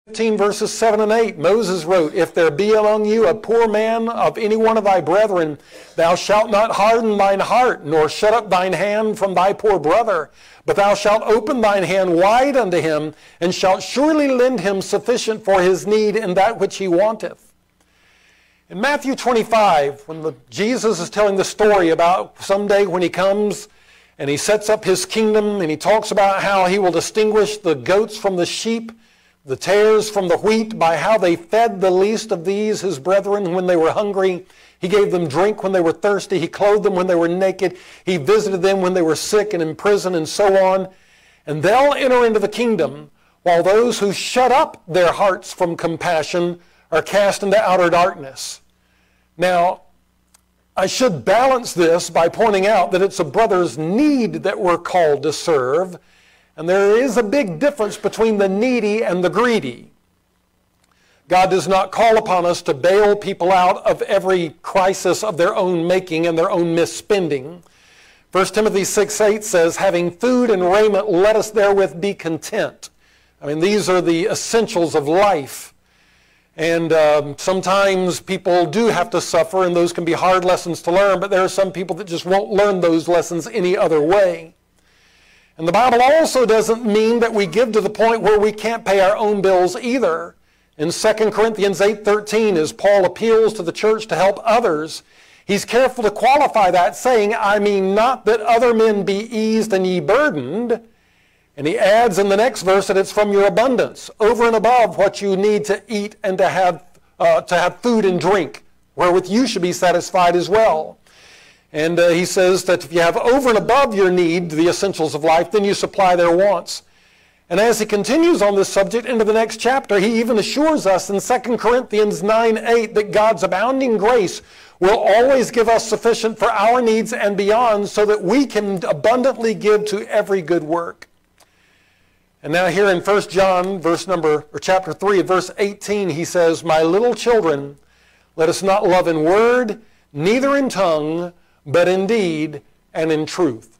15 verses 7 and 8, Moses wrote, "If there be among you a poor man of any one of thy brethren, thou shalt not harden thine heart, nor shut up thine hand from thy poor brother, but thou shalt open thine hand wide unto him, and shalt surely lend him sufficient for his need in that which he wanteth." In Matthew 25, when Jesus is telling the story about someday when he comes and he sets up his kingdom, and he talks about how he will distinguish the goats from the sheep, the tares from the wheat, by how they fed the least of these, his brethren, when they were hungry. He gave them drink when they were thirsty. He clothed them when they were naked. He visited them when they were sick and in prison, and so on. And they'll enter into the kingdom, while those who shut up their hearts from compassion are cast into outer darkness. Now, I should balance this by pointing out that it's a brother's need that we're called to serve, and there is a big difference between the needy and the greedy. God does not call upon us to bail people out of every crisis of their own making and their own misspending. 1 Timothy 6:8 says, "Having food and raiment, let us therewith be content." I mean, these are the essentials of life. And sometimes people do have to suffer, and those can be hard lessons to learn, but there are some people that just won't learn those lessons any other way. And the Bible also doesn't mean that we give to the point where we can't pay our own bills either. In 2 Corinthians 8:13, as Paul appeals to the church to help others, he's careful to qualify that, saying, "I mean not that other men be eased and ye burdened." And he adds in the next verse that it's from your abundance, over and above what you need to eat and to have food and drink, wherewith you should be satisfied as well. And he says that if you have over and above your need, the essentials of life, then you supply their wants. And as he continues on this subject into the next chapter, he even assures us in 2 Corinthians 9:8 that God's abounding grace will always give us sufficient for our needs and beyond, so that we can abundantly give to every good work. And now here in 1 John chapter 3, verse 18, he says, "My little children, let us not love in word, neither in tongue, but in deed and in truth."